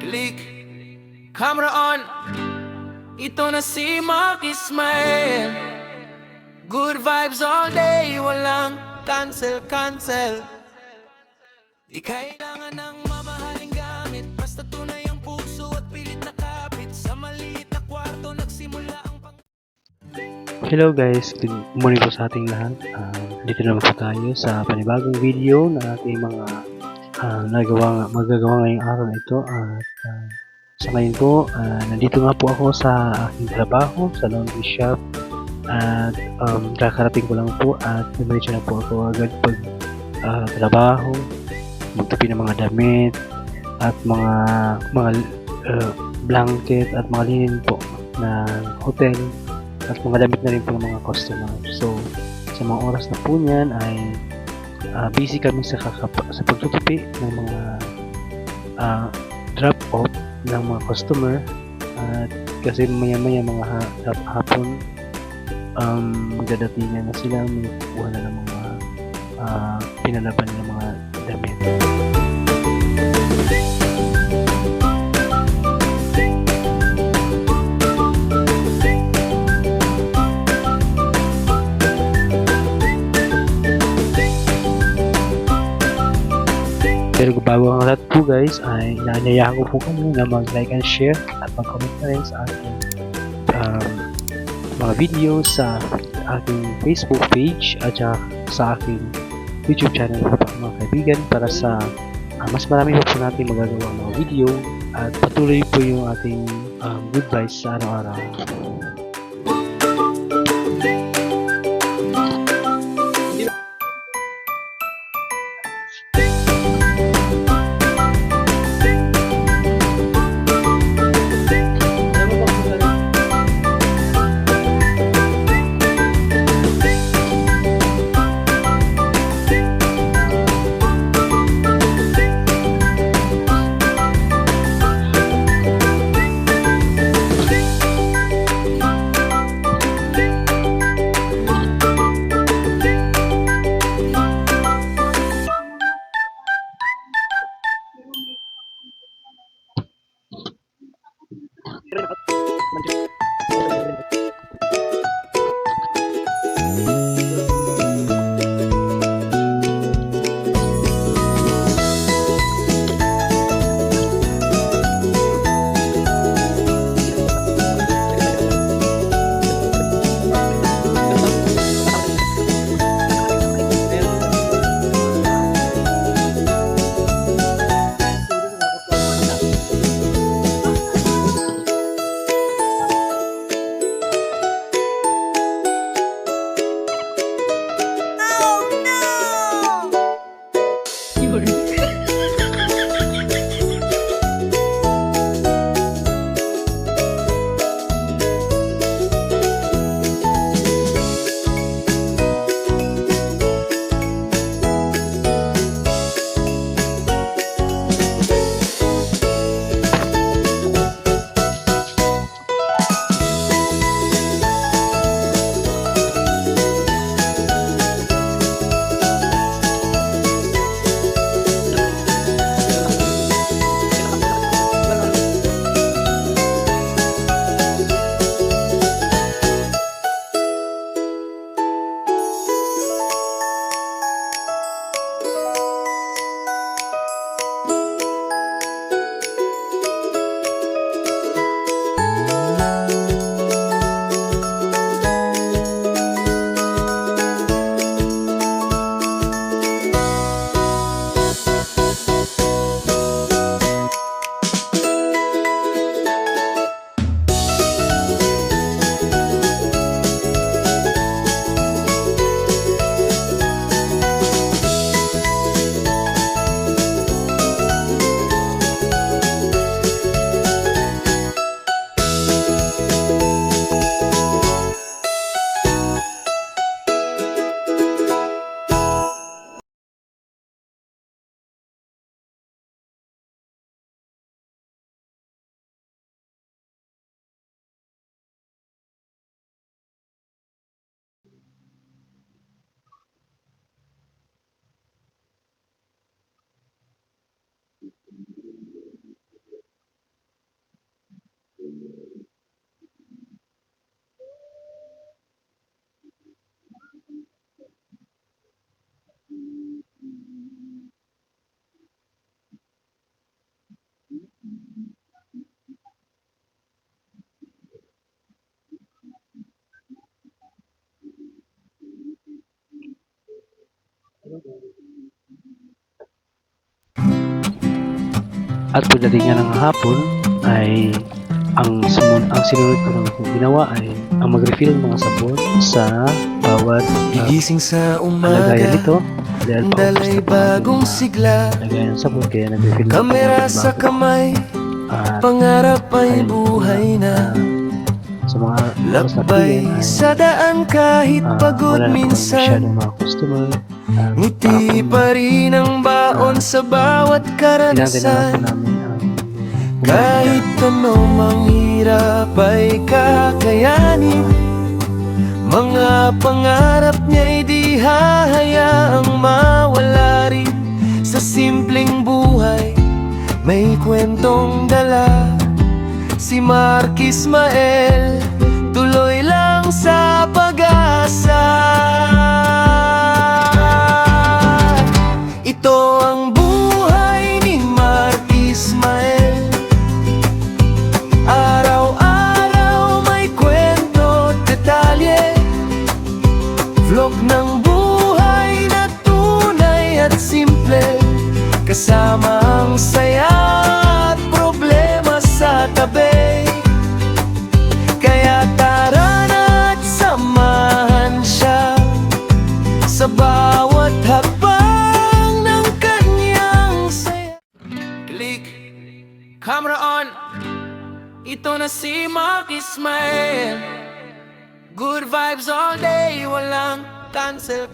Click, camera on. Ito na si Mark Ismael. Good vibes all day, walang cancel. Di kailangan ng mamahaling gamit, basta tunay ang puso at pilit na kapit. Sa maliit na kwarto nagsimula ang Hello guys, good morning po sa ating lahat. Dito naman po tayo sa panibagong video na ating mga magagawa ngayong araw na ito. At sa ngayon po, nandito nga po ako sa aking trabaho sa laundry shop. At kakarating ko lang po at dumiretso na po ako agad pag trabaho, magtupi ng mga damit at mga blanket at mga linen po na hotel at mga damit na rin po ng mga customer. So sa mga oras na po niyan ay busy kami sa pagtutupi ng mga drop off ng mga customer, at kasi maya mga hapon magdadatingan na sila, may kukuha na ng mga pinalaban ng mga damit. Pero bago ang lahat po guys, ay inaanyayahan ko po kami na mag-like and share at mag-comment na rin sa ating mga videos sa aking Facebook page at sa aking YouTube channel po mga kaibigan, para sa mas marami po natin magagawa mga video at patuloy po yung ating good vibes sa araw-araw. At pagdating nga ng hapon ay ang sinunod ko lang ginawa ay ang mag-refill ng mga sabon sa bawat Gigising sa lagayan umaga, nito dahil paubos dalay na po ang bagong ating sigla, lagayan ng sabon kaya nag-refill na po kamera ng sa bago. kamay, At pangarap ay ayun po buhay na. sa mga oras na po Lakbay yan ay sa daan kahit pagod wala na po minsan, masyadong mga customer. ngiti pa rin ang baon sa bawat Tinantay na lang po karanasan. namin ang Kahit anong manghirap ay kakayanin, mga pangarap niya'y di hahayaang mawala rin. Sa simpleng buhay may kwentong dala. Si Mark Ismael tuloy lang sa pag-asa. Ito ang buhay ni Mark Ismael, araw-araw may kwento, detalye, vlog ng buhay na tunay at simple, kasama ang saya at problema sa tabi. Kaya tara na't samahan siya sa bawat hakbang ng kanyang saya. Click, camera on. Ito na si Mark Ismael. Good vibes all day, walang cancel.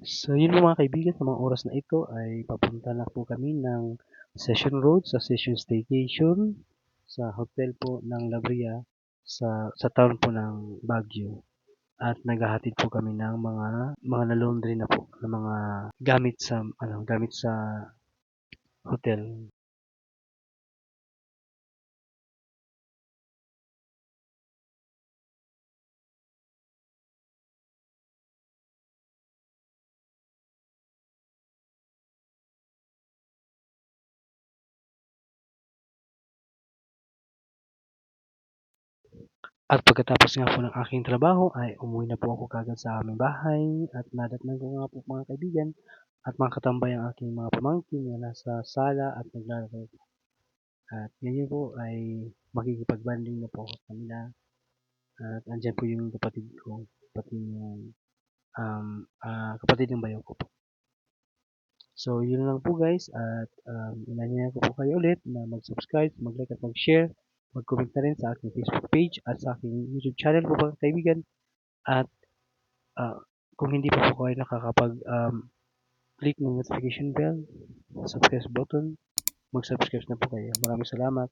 So yun po mga kaibigan, sa mga oras na ito ay papunta na po kami ng Session Road sa Session Staycation sa hotel po ng Labria sa town po ng Baguio. At naghahatid po kami ng mga na-laundry na po ng mga gamit sa hotel. At pagkatapos nga po ng aking trabaho ay umuwi na po ako kaagad sa aming bahay at nadatnan ko nga po mga kaibigan at mga katambay ang aking mga pamangkin na nasa sala at naglalaro. At ngayon po ay makikipag-banding na po ako sa kanila at andyan po yung kapatid ko, pati yung kapatid ng bayaw ko po. So yun lang po guys at inanyayahan ko po kayo ulit na mag-subscribe, mag-like at mag-share, mag-comment na rin sa aking Facebook page at sa aking YouTube channel po mga kaibigan. At kung hindi pa po kayo click ng notification bell, subscribe button, mag-subscribe na po kayo. Maraming salamat.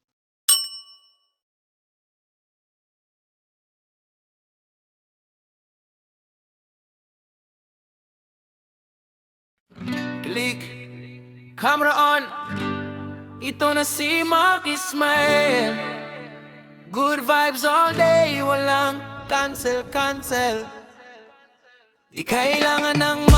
Click, camera on. Ito na si Mark Ismael. Good vibes all day, walang cancel. Di kailangan ng